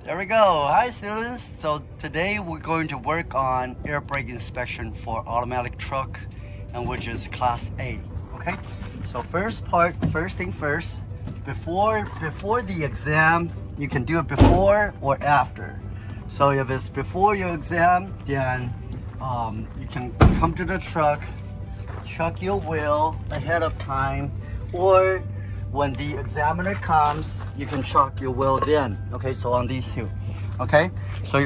There we go. Hi students. So today we're going to work on air brake inspection for automatic truck, and which is class A. Okay. So first thing first, before the exam, you can do it before or after. So if it's before your exam, then you can come to the truck, check your wheel ahead of time, or when the examiner comes, you can check your wheel then. Okay, so on these two. Okay, so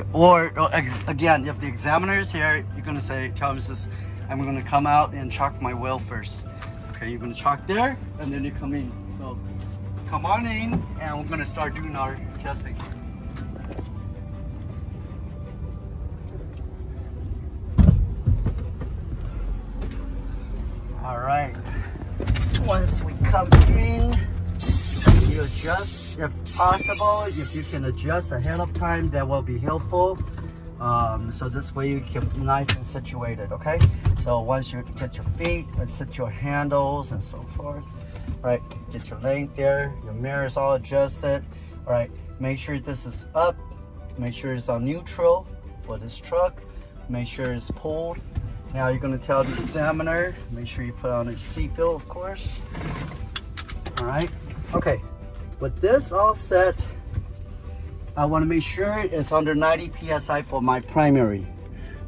again, if the examiner is here, you're gonna tell him, I'm gonna come out and check my wheel first. Okay, you're gonna check there, and then you come in. So come on in, and we're gonna start doing our testing. All right. Once we come in, you adjust if possible. If you can adjust ahead of time, that will be helpful. So this way you can be nice and situated. Okay. So once you get your feet and set your handles and so forth, all right, get your length there. Your mirror is all adjusted. All right. Make sure this is up. Make sure it's on neutral for this truck. Make sure it's pulled. Now you're going to tell the examiner, make sure you put on your seatbelt, of course. All right. Okay. With this all set, I want to make sure it's under 90 psi for my primary.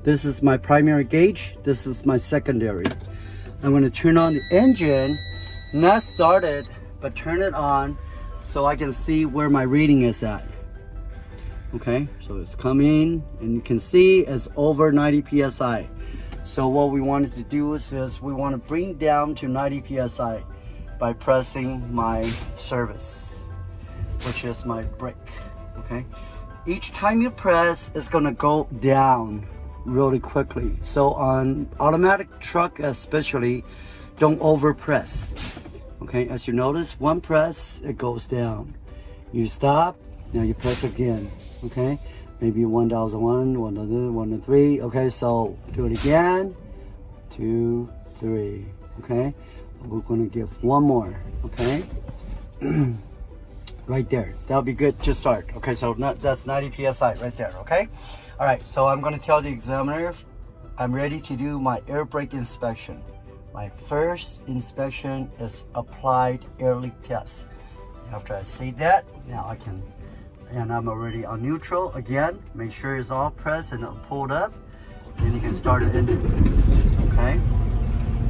This is my primary gauge. This is my secondary. I'm going to turn on the engine, not start it, but turn it on so I can see where my reading is at. Okay. So it's coming, and you can see it's over 90 psi. So what we wanted to do is we want to bring down to 90 psi by pressing my service, which is my brake. Okay. Each time you press, it's going to go down really quickly. So on automatic truck especially, don't over press. Okay. As you notice, one press, it goes down. You stop, now you press again. Okay. Maybe 1001, 1, 1, 3. Okay, so do it again. 2, 3. Okay, we're gonna give one more. Okay, right there. That'll be good to start. Okay, so that's 90 psi right there. Okay, all right. So I'm gonna tell the examiner I'm ready to do my air brake inspection. My first inspection is applied air leak test. After I say that, now I can. And I'm already on neutral again. Make sure it's all pressed and pulled up. Then you can start the engine. Okay.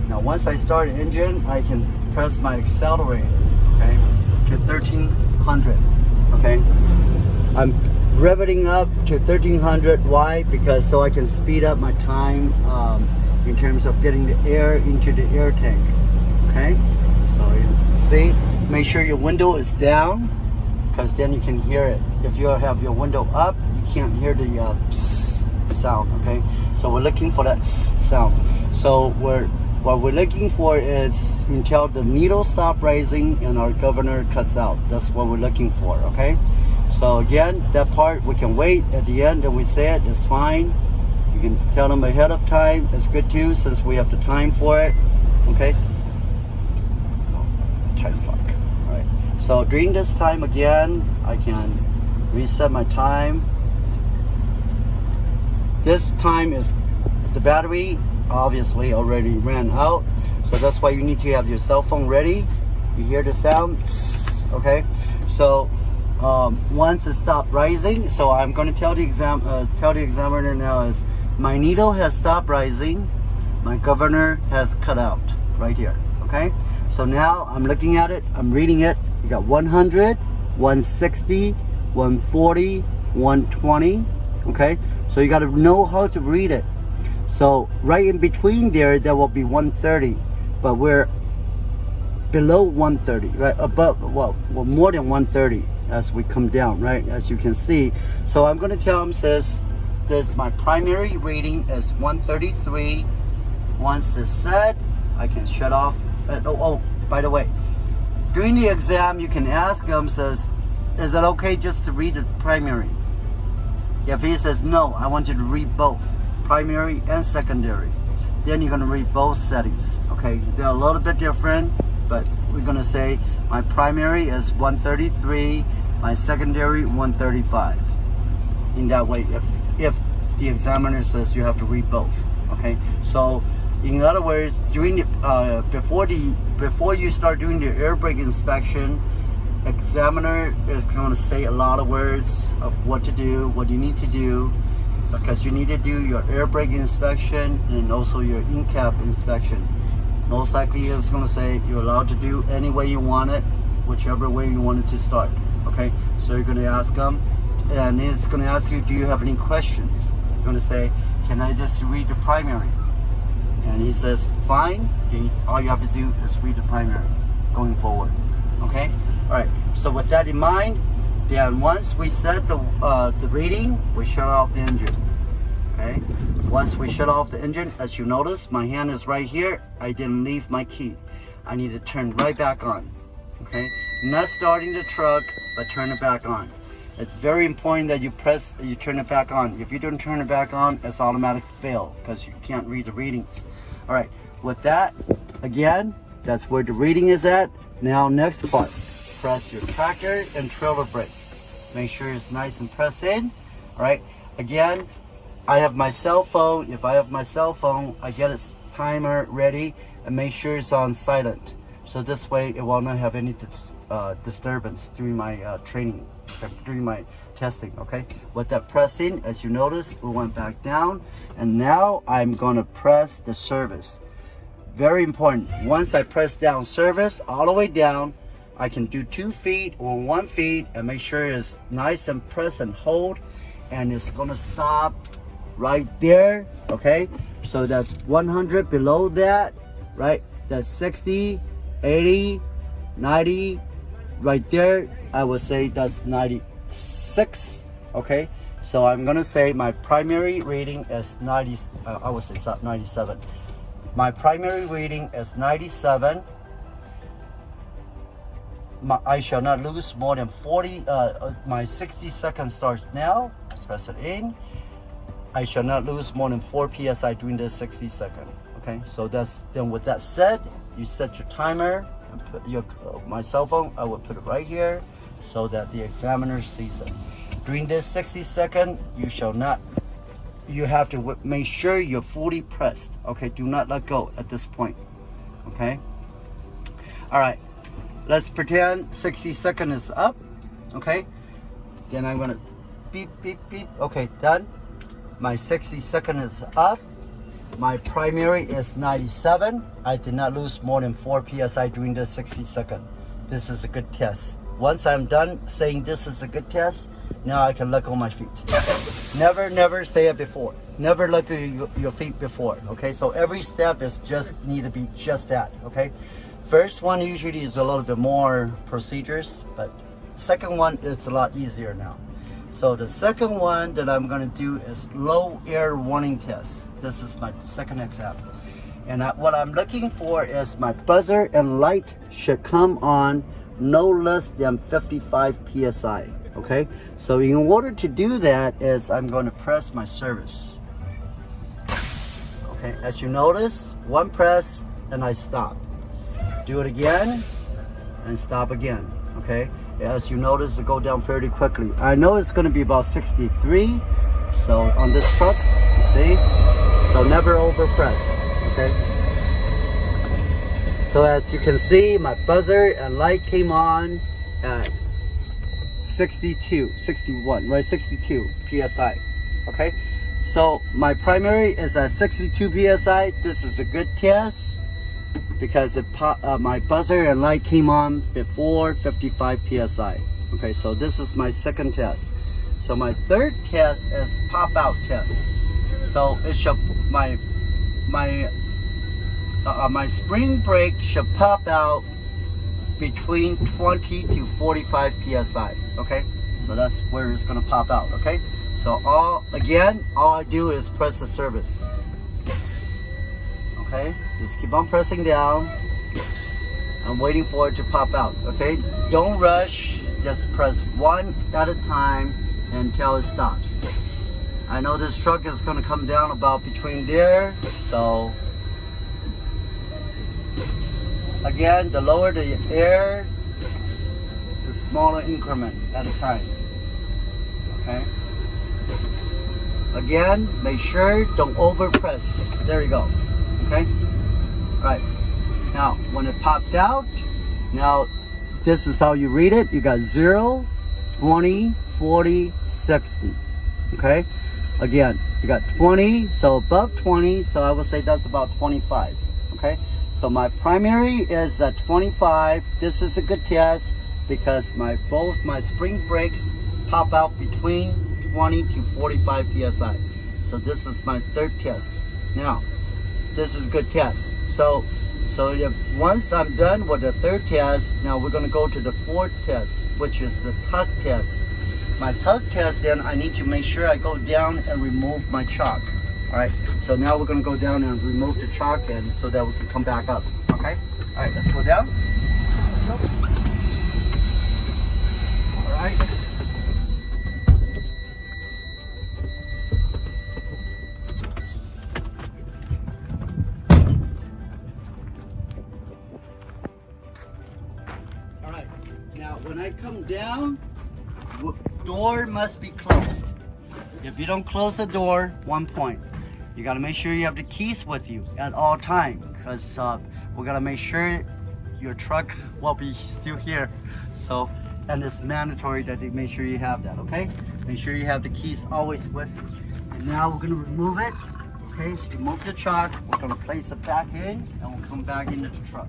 Now once I start the engine, I can press my accelerator. Okay, to 1300. Okay. I'm revving up to 1300. Why? Because so I can speed up my time in terms of getting the air into the air tank. Okay. So you see, make sure your window is down, because then you can hear it. If you have your window up, you can't hear the psst sound. Okay, so we're looking for that sound. So what we're looking for is until the needle stop rising and our governor cuts out. That's what we're looking for. Okay, so again, that part we can wait at the end and we say it, it's fine. You can tell them ahead of time. It's good too, since we have the time for it. Okay, time clock. So during this time again, I can reset my time. This time is the battery obviously already ran out, so that's why you need to have your cell phone ready. You hear the sound, okay? So once it stopped rising, so I'm going to tell the examiner now is my needle has stopped rising, my governor has cut out right here. Okay, so now I'm looking at it, I'm reading it. You got 100, 160, 140, 120. Okay, so you got to know how to read it. So right in between there will be 130, but we're below 130, right? Above, well, more than 130 as we come down, right? As you can see. So I'm going to tell him, this my primary reading is 133. Once it's set, I can shut off. By the way, during the exam, you can ask him, is it okay just to read the primary? If he says, no, I want you to read both, primary and secondary, then you're going to read both settings. Okay, they're a little bit different, but we're going to say my primary is 133, my secondary 135. in that way if the examiner says you have to read both. Okay, so in other words, during the before you start doing the air brake inspection, examiner is going to say a lot of words of what to do, what you need to do, because you need to do your air brake inspection and also your in-cab inspection. Most likely it's going to say you're allowed to do any way you want it, whichever way you want it to start. Okay, so you're going to ask them, and it's going to ask you, do you have any questions? You're going to say, can I just read the primary? And he says, fine. All you have to do is read the primary going forward. Okay, all right, so with that in mind, then once we set the reading, we shut off the engine. Okay, once we shut off the engine, as you notice, my hand is right here. I didn't leave my key. I need to turn right back on. Okay, not starting the truck, but turn it back on. It's very important that you turn it back on. If you don't turn it back on, it's automatic fail because you can't read the readings. All right, with that, again, that's where the reading is at. Now, next part, press your tractor and trailer brake. Make sure it's nice and press in. All right, again, I have my cell phone. If I have my cell phone, I get its timer ready and make sure it's on silent. So this way it will not have any disturbance during my training, during my testing, okay? With that pressing, as you notice, we went back down, and now I'm gonna press the service. Very important, once I press down service, all the way down, I can do 2 feet or 1 feet and make sure it's nice and press and hold, and it's gonna stop right there, okay? So that's 100 below that, right? That's 60, 80, 90, right there, I would say that's 96, okay? So I'm gonna say my primary reading is 90, I would say 97. My primary reading is 97. I shall not lose more than 40, my 60 seconds starts now, press it in. I shall not lose more than 4 PSI during this 60 seconds, okay? So that's, then with that said, you set your timer and put your my cell phone, I will put it right here so that the examiner sees it. During this 60 seconds, you shall not, you have to make sure you're fully pressed, okay? Do not let go at this point, okay? All right, let's pretend 60 seconds is up, okay? Then I'm gonna beep, beep, beep, okay, done. My 60 seconds is up. My primary is 97. I did not lose more than 4 PSI during the 60 seconds. This is a good test. Once I'm done saying this is a good test, now I can let go my feet. Never say it before. Never let go your feet before, okay? So every step is just need to be just that, okay? First one usually is a little bit more procedures, but second one, it's a lot easier now. So the second one that I'm going to do is low air warning test. This is my second example. And what I'm looking for is my buzzer and light should come on no less than 55 PSI. Okay, so in order to do that is I'm going to press my service. Okay, as you notice, one press and I stop. Do it again and stop again. Okay, as you notice, it go down fairly quickly. I know it's going to be about 63. So on this truck, you see, so never over press. Okay. So as you can see, my buzzer and light came on at 61, right? 62 PSI. Okay. So my primary is at 62 PSI. This is a good test because my buzzer and light came on before 55 PSI. Okay, so this is my second test. So my third test is pop out test. So it should, my spring brake should pop out between 20 to 45 PSI. Okay, so that's where it's gonna pop out. Okay, so all I do is press the service. Okay, just keep on pressing down. I'm waiting for it to pop out. Okay, don't rush, just press one at a time until it stops. I know this truck is going to come down about between there, so again, the lower the air, the smaller increment at a time. Okay, Again, make sure don't over press. There you go. Okay. All right. Now, when it pops out, now this is how you read it. You got 0, 20, 40, 60. Okay. Again, you got 20, so above 20, so I would say that's about 25. Okay. So my primary is at 25. This is a good test because both my spring brakes pop out between 20 to 45 psi. So this is my third test. Now, this is a good test. So if once I'm done with the third test, now we're gonna go to the fourth test, which is the tug test. My tug test, then I need to make sure I go down and remove my chock. All right, so now we're gonna go down and remove the chock, and so that we can come back up. Okay, all right, let's go down. Let's go. All right. All right, now when I come down, door must be closed. If you don't close the door, 1 point. You gotta make sure you have the keys with you at all time, because we gotta make sure your truck will be still here. So, and it's mandatory that they make sure you have that, okay? Make sure you have the keys always with you. And now we're gonna remove it, okay? Remove the chock, we're gonna place it back in, and we'll come back into the truck.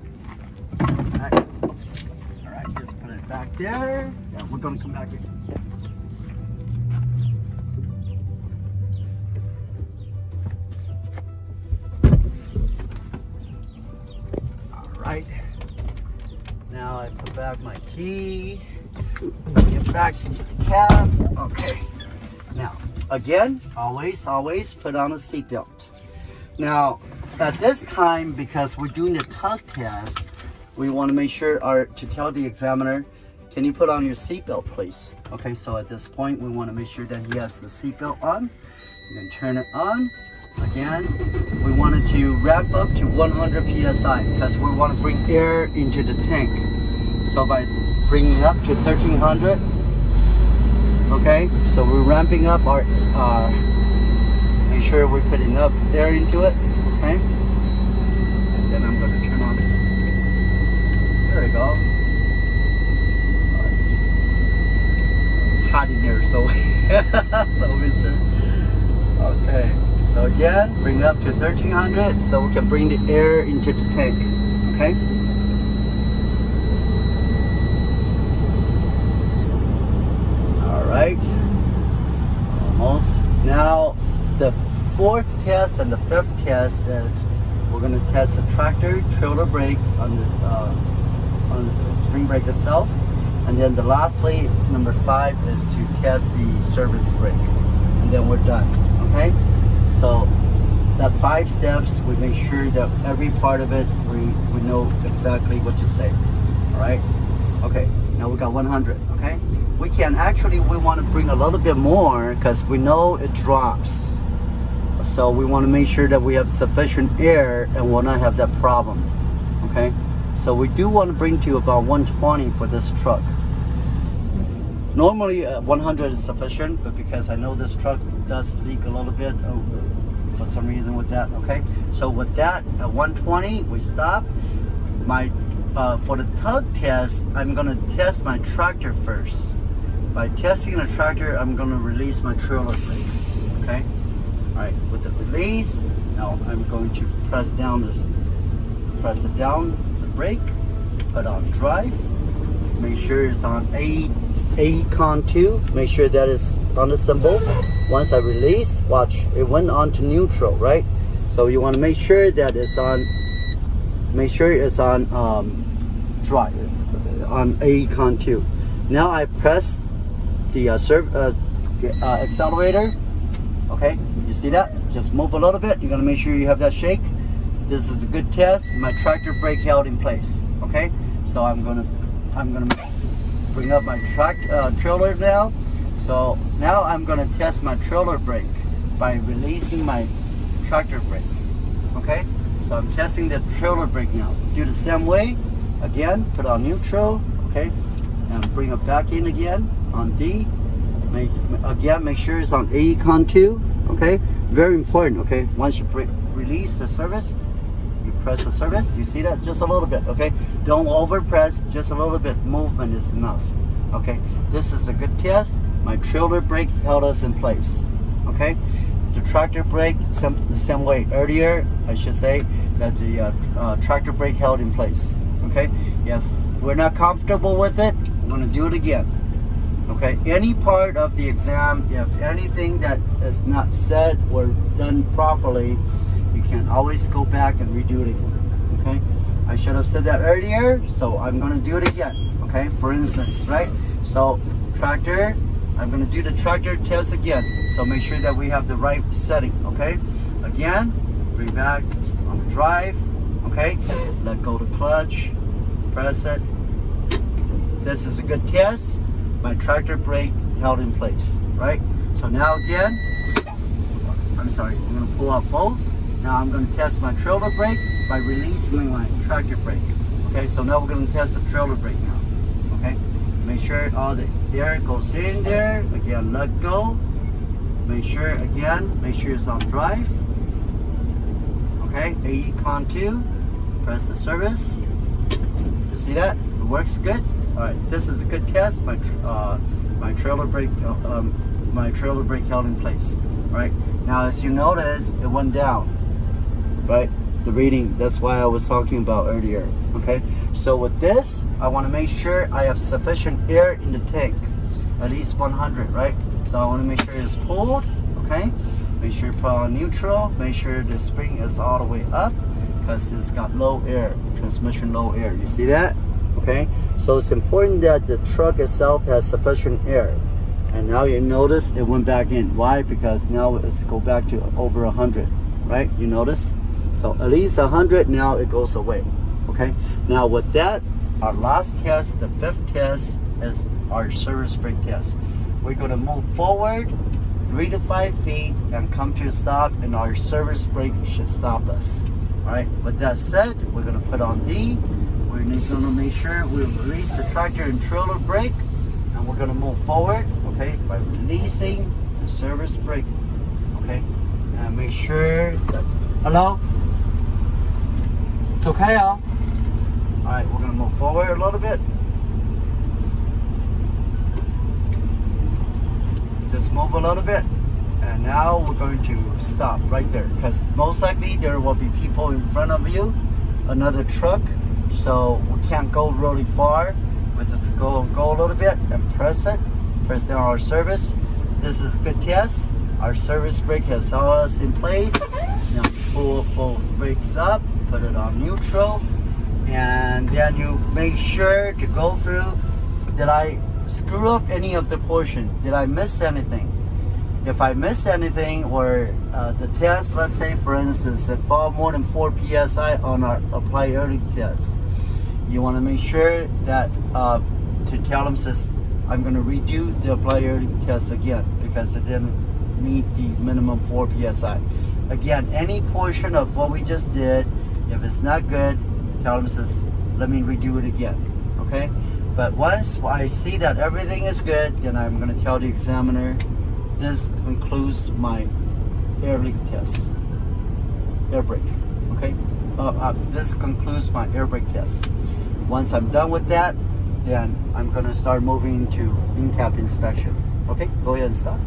All right, oops. All right, just put it back there. Yeah, we're gonna come back in. Right. Now I put back my key, get back into the cab. Okay. Now, again, always put on a seatbelt. Now, at this time, because we're doing the tug test, we want to make sure to tell the examiner, can you put on your seatbelt, please? Okay, so at this point, we want to make sure that he has the seatbelt on. You can turn it on. Again, we wanted to wrap up to 100 psi because we want to bring air into the tank. So by bringing it up to 1300, okay, so we're ramping up our, make sure we put enough air into it, okay? And then I'm going to turn on, there we go. It's hot in here, so, okay. So again, bring it up to 1300 so we can bring the air into the tank, okay? All right, almost. Now, the fourth test and the fifth test is we're gonna test the tractor trailer brake on the spring brake itself. And then lastly, number 5 is to test the service brake. And then we're done, okay? So that 5 steps, we make sure that every part of it, we know exactly what to say, all right? Okay, now we got 100, okay? We want to bring a little bit more because we know it drops. So we want to make sure that we have sufficient air and will not have that problem, okay? So we do want to bring to about 120 for this truck. Normally 100 is sufficient, but because I know this truck does leak a little bit for some reason with that, okay? So with that, at 120, we stop. For the tug test, I'm gonna test my tractor first. By testing the tractor, I'm gonna release my trailer brake, okay? All right, with the release, now I'm going to press it down the brake, put on drive, make sure it's on AECON 2, make sure that is on the symbol. Once I release, watch, it went on to neutral, right? So you want to make sure that it's on, drive, on AECON 2. Now I press the accelerator, okay? You see that? Just move a little bit. You're gonna make sure you have that shake. This is a good test. My tractor brake held in place, okay? So I'm gonna bring up my trailer now. So now I'm gonna test my trailer brake by releasing my tractor brake, okay? So I'm testing the trailer brake now. Do the same way. Again, put on neutral, okay? And bring it back in again on D. Make sure it's on AECON 2, okay? Very important, okay? Once you release the service, you press the service. You see that? Just a little bit, okay? Don't over press, just a little bit movement is enough, okay? This is a good test. My trailer brake held us in place, okay? The tractor brake, the same way. Earlier, I should say that the tractor brake held in place, okay? If we're not comfortable with it, we're gonna do it again, okay? Any part of the exam, if anything that is not said or done properly, you can always go back and redo it again, okay? I should have said that earlier, so I'm gonna do it again, okay? For instance, right? So tractor, I'm gonna do the tractor test again. So make sure that we have the right setting, okay? Again, bring back on the drive, okay? Let go the clutch, press it. This is a good test. My tractor brake held in place, right? So now again, I'm sorry, I'm gonna pull out both. Now I'm gonna test my trailer brake by releasing my tractor brake. Okay, so now we're gonna test the trailer brake now, okay? Make sure all the air goes in there. Again, let go. Make sure it's on drive. Okay, AE Con 2. Press the service. You see that? It works good. All right, this is a good test. My trailer brake held in place. All right. Now, as you notice, it went down. Right, the reading. That's why I was talking about earlier. Okay. So with this, I want to make sure I have sufficient air in the tank, at least 100, right? So I want to make sure it's pulled, okay? Make sure you put on neutral, make sure the spring is all the way up because it's got low air, transmission low air. You see that? Okay? So it's important that the truck itself has sufficient air. And now you notice it went back in. Why? Because now it's go back to over 100, right? You notice? So at least 100, now it goes away. Okay, now with that, our last test, the 5th test, is our service brake test. We're going to move forward 3 to 5 feet and come to a stop, and our service brake should stop us. All right, with that said, we're going to put on D. We're going to make sure we release the tractor and trailer brake, and we're going to move forward, okay, by releasing the service brake, okay, and make sure that, hello? It's okay, y'all. All right, we're gonna move forward a little bit. Just move a little bit. And now we're going to stop right there because most likely there will be people in front of you, another truck. So we can't go really far. We just go a little bit and press it. Press down our service. This is a good test. Our service brake has held us in place. Now pull both brakes up, put it on neutral. And then you make sure to go through, did I screw up any of the portion? Did I miss anything? If I miss anything, or the test, let's say for instance, it fall more than 4 psi on our apply early test, you want to make sure that to tell them, says I'm going to redo the apply early test again because it didn't meet the minimum 4 psi. Again, any portion of what we just did, if it's not good, tell them, says, let me redo it again, okay? But once I see that everything is good, then I'm gonna tell the examiner, this concludes my air leak test, air brake, okay? This concludes my air brake test. Once I'm done with that, then I'm gonna start moving to in-cab inspection. Okay, go ahead and stop.